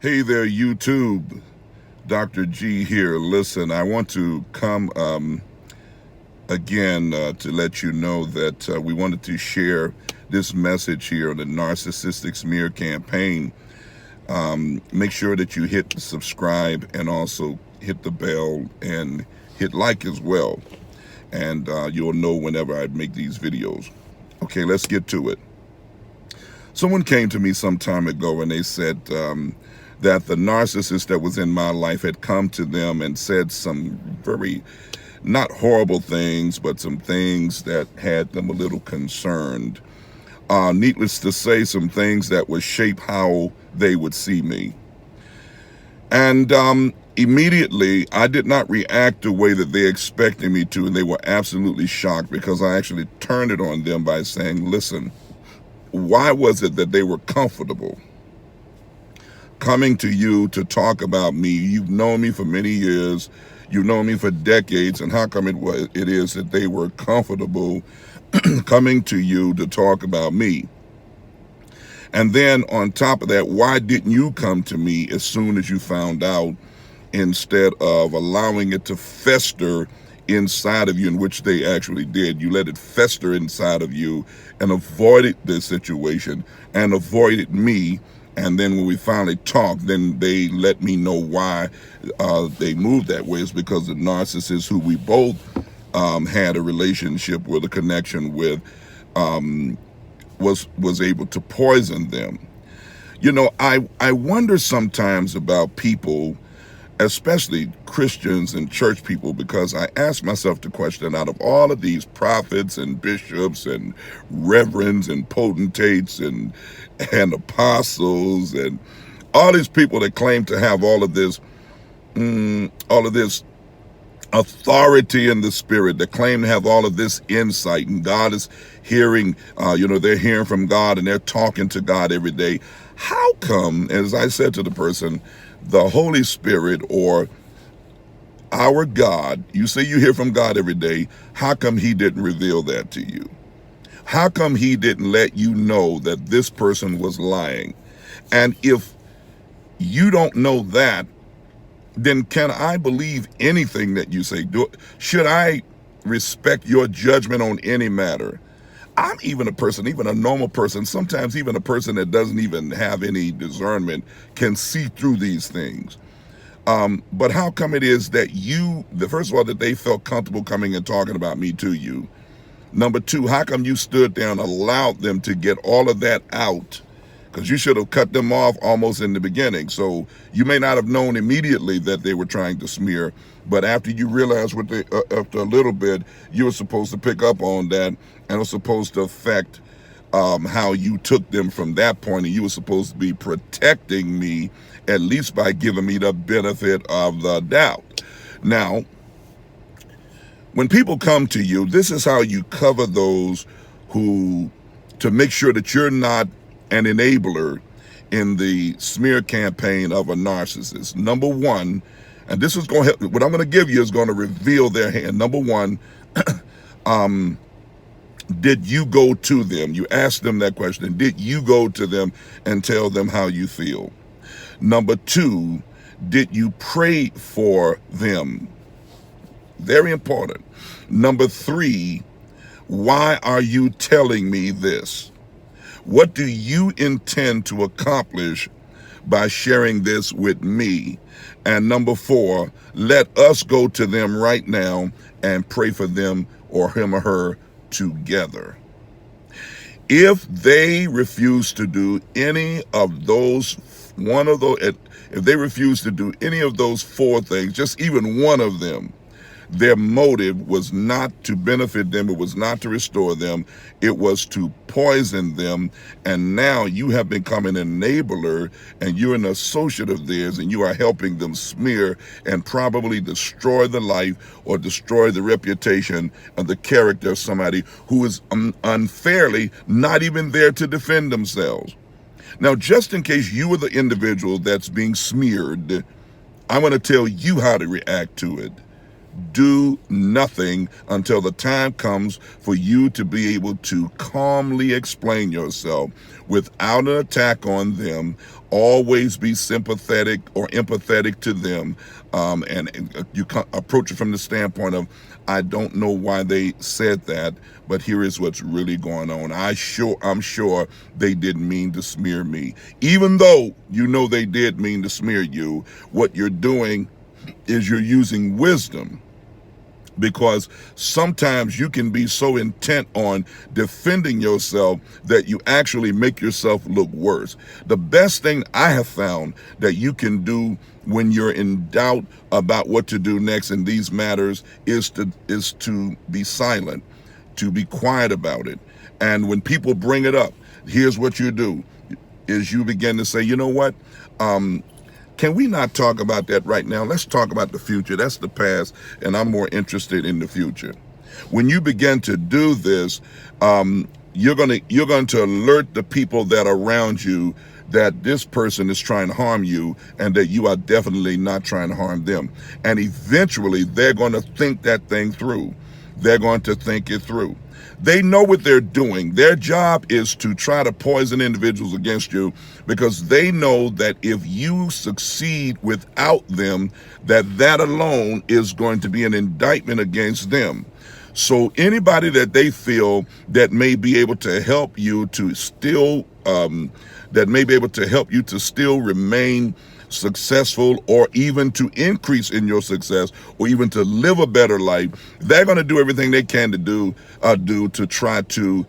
Hey there, YouTube. Dr. G here. Listen, I want to come again to let you know that we wanted to share this message here on the Narcissistic Smear Campaign. Make sure that you hit subscribe and also hit the bell and hit like as well. And you'll know whenever I make these videos. Okay, let's get to it. Someone came to me some time ago and they said that the narcissist that was in my life had come to them and said some very, not horrible things, but some things that had them a little concerned. Needless to say, some things that would shape how they would see me. And immediately, I did not react the way that they expected me to, and they were absolutely shocked because I actually turned it on them by saying, listen, why was it that they were comfortable coming to you to talk about me? You've known me for many years. You've known me for decades. And how come it is that they were comfortable coming to you to talk about me? And then on top of that, why didn't you come to me as soon as you found out, instead of allowing it to fester inside of you, in which they actually did? You let it fester inside of you and avoided the situation and avoided me. And then when we finally talked, then they let me know why they moved that way. It's because the narcissist who we both had a relationship with, a connection with, was able to poison them. You know, I wonder sometimes about people, especially Christians and church people, because I ask myself the question, out of all of these prophets and bishops and reverends and potentates and apostles and all these people that claim to have all of this authority in the spirit, that claim to have all of this insight, and God is hearing, they're hearing from God and they're talking to God every day. How come, as I said to the person, the Holy Spirit or our God, you say you hear from God every day, how come he didn't reveal that to you? How come he didn't let you know that this person was lying? And if you don't know that, then can I believe anything that you say? Should I respect your judgment on any matter? I'm even a person, even a normal person, sometimes even a person that doesn't even have any discernment can see through these things. But how come it is that first of all, that they felt comfortable coming and talking about me to you? Number two, how come you stood there and allowed them to get all of that out? Because you should have cut them off almost in the beginning. So you may not have known immediately that they were trying to smear, but after you realized after a little bit, you were supposed to pick up on that, and it was supposed to affect how you took them from that point, and you were supposed to be protecting me, at least by giving me the benefit of the doubt. Now, when people come to you, this is how you cover those to make sure that you're not an enabler in the smear campaign of a narcissist. Number one, and this is going to help, what I'm going to give you is going to reveal their hand. Number one, did you go to them? You asked them that question. Did you go to them and tell them how you feel? Number two, did you pray for them? Very important. Number three, why are you telling me this? What do you intend to accomplish by sharing this with me? And number four, let us go to them right now and pray for them, or him or her, together. If they refuse to do any of those, if they refuse to do any of those four things, just even one of them, their motive was not to benefit them. It was not to restore them. It was to poison them. And now you have become an enabler, and you're an associate of theirs, and you are helping them smear and probably destroy the life or destroy the reputation and the character of somebody who is unfairly not even there to defend themselves. Now, just in case you are the individual that's being smeared, I'm going to tell you how to react to it. do nothing until the time comes for you to be able to calmly explain yourself without an attack on them. Always be sympathetic or empathetic to them, and you approach it from the standpoint of, I don't know why they said that, but here is what's really going on. I'm sure they didn't mean to smear me. Even though you know they did mean to smear you, what you're doing is you're using wisdom, because sometimes you can be so intent on defending yourself that you actually make yourself look worse. The best thing I have found that you can do when you're in doubt about what to do next in these matters is to be silent, to be quiet about it. And when people bring it up, here's what you do, is you begin to say, you know what, can we not talk about that right now? Let's talk about the future. That's the past, and I'm more interested in the future. When you begin to do this, you're going to alert the people that are around you that this person is trying to harm you, and that you are definitely not trying to harm them. And eventually, they're going to think that thing through. They're going to think it through. They know what they're doing. Their job is to try to poison individuals against you, because they know that if you succeed without them, that alone is going to be an indictment against them. So anybody that they feel that may be able to help you to still, remain successful, or even to increase in your success, or even to live a better life, they're going to do everything they can to do to try to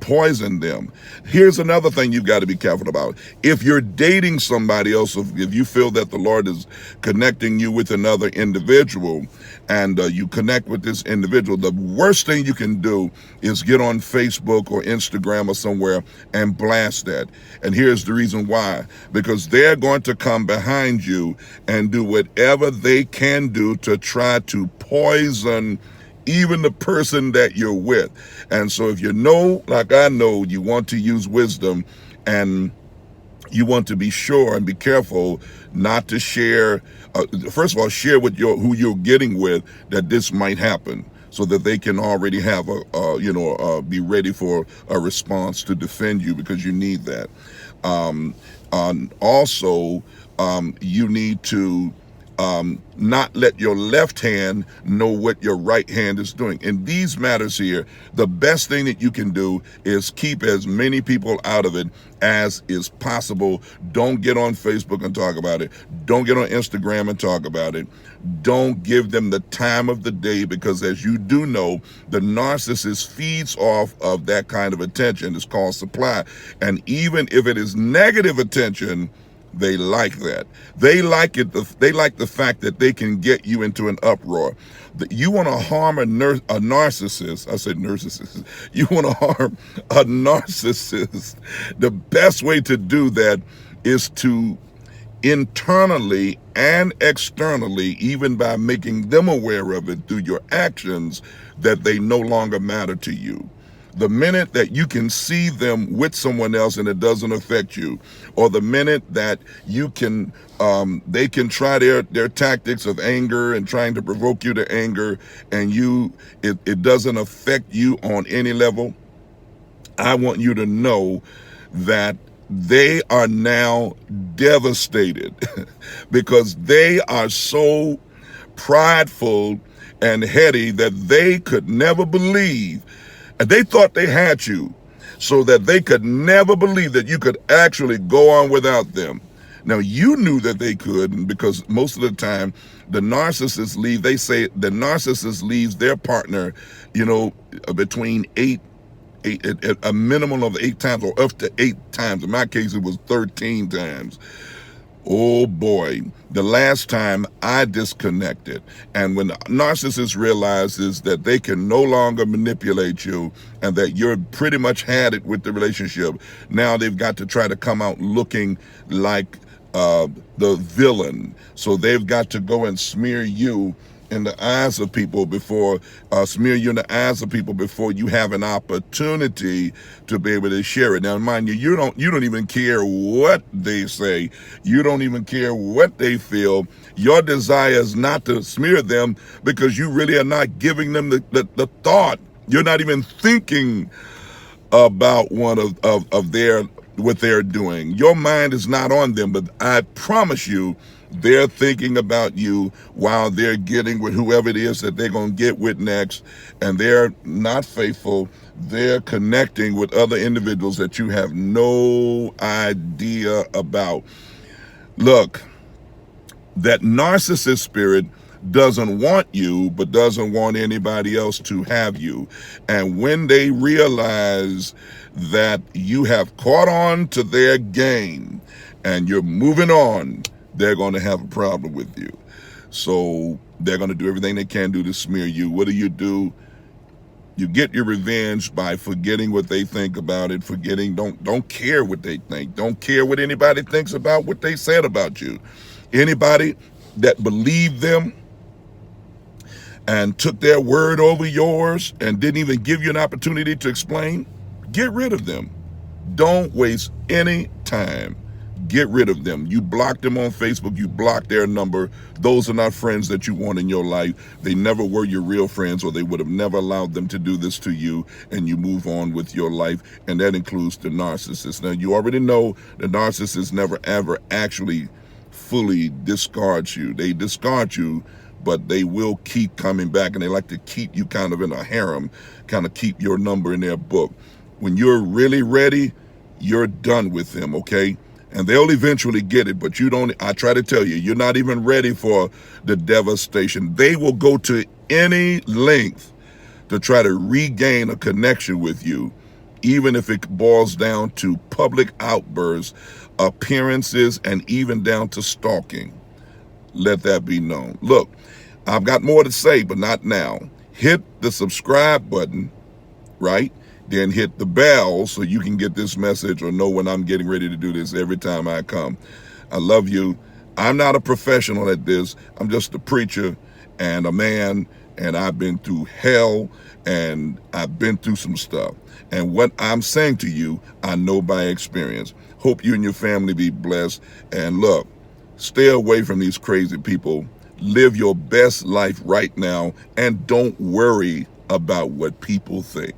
poison them. Here's another thing you've got to be careful about. If you're dating somebody else, if you feel that the Lord is connecting you with another individual, and you connect with this individual, the worst thing you can do is get on Facebook or Instagram or somewhere and blast that. And here's the reason why. Because they're going to come behind you and do whatever they can do to try to poison even the person that you're with. And so if you know, like I know, you want to use wisdom, and you want to be sure and be careful not to share. First of all, share with who you're getting with that this might happen, so that they can already have be ready for a response to defend you, because you need that. Also, you need to not let your left hand know what your right hand is doing. In these matters here, the best thing that you can do is keep as many people out of it as is possible. Don't get on Facebook and talk about it. Don't get on Instagram and talk about it. Don't give them the time of the day, because as you do know, the narcissist feeds off of that kind of attention. It's called supply. And even if it is negative attention, they like that. They like it. They like the fact that they can get you into an uproar. You want to harm a narcissist. I said narcissist. You want to harm a narcissist. The best way to do that is to internally and externally, even by making them aware of it through your actions, that they no longer matter to you. The minute that you can see them with someone else and it doesn't affect you, or the minute that you can, they can try their tactics of anger and trying to provoke you to anger, and it doesn't affect you on any level, I want you to know that they are now devastated because they are so prideful and heady that they could never believe. And they thought they had you, so that they could never believe that you could actually go on without them. Now, you knew that they could, because most of the time the narcissists leave. They say the narcissist leaves their partner, between a minimum of 8 times, or up to 8 times. In my case, it was 13 times. Oh boy, the last time I disconnected. And when the narcissist realizes that they can no longer manipulate you and that you're pretty much had it with the relationship, now they've got to try to come out looking like the villain. So they've got to go and smear you in the eyes of people before, smear you in the eyes of people before you have an opportunity to be able to share it. Now, mind you, you don't even care what they say. You don't even care what they feel. Your desire is not to smear them because you really are not giving them the thought. You're not even thinking about one of their what they're doing. Your mind is not on them, but I promise you, they're thinking about you while they're getting with whoever it is that they're going to get with next, and they're not faithful. They're connecting with other individuals that you have no idea about. Look, that narcissist spirit doesn't want you, but doesn't want anybody else to have you. And when they realize that you have caught on to their game and you're moving on, they're going to have a problem with you. So they're going to do everything they can do to smear you. What do? You get your revenge by forgetting what they think about it, don't care what they think. Don't care what anybody thinks about what they said about you. Anybody that believed them and took their word over yours and didn't even give you an opportunity to explain, get rid of them. Don't waste any time. Get rid of them. You block them on Facebook. You block their number. Those are not friends that you want in your life. They never were your real friends, or they would have never allowed them to do this to you, and you move on with your life, and that includes the narcissist. Now, you already know the narcissist never, ever actually fully discards you. They discard you, but they will keep coming back, and they like to keep you kind of in a harem, kind of keep your number in their book. When you're really ready, you're done with them, okay? And they'll eventually get it, but you don't. I try to tell you, you're not even ready for the devastation. They will go to any length to try to regain a connection with you, even if it boils down to public outbursts, appearances, and even down to stalking. Let that be known. Look, I've got more to say, but not now. Hit the subscribe button, right? Then hit the bell so you can get this message or know when I'm getting ready to do this every time I come. I love you. I'm not a professional at this. I'm just a preacher and a man, and I've been through hell, and I've been through some stuff. And what I'm saying to you, I know by experience. Hope you and your family be blessed. And look, stay away from these crazy people. Live your best life right now, and don't worry about what people think.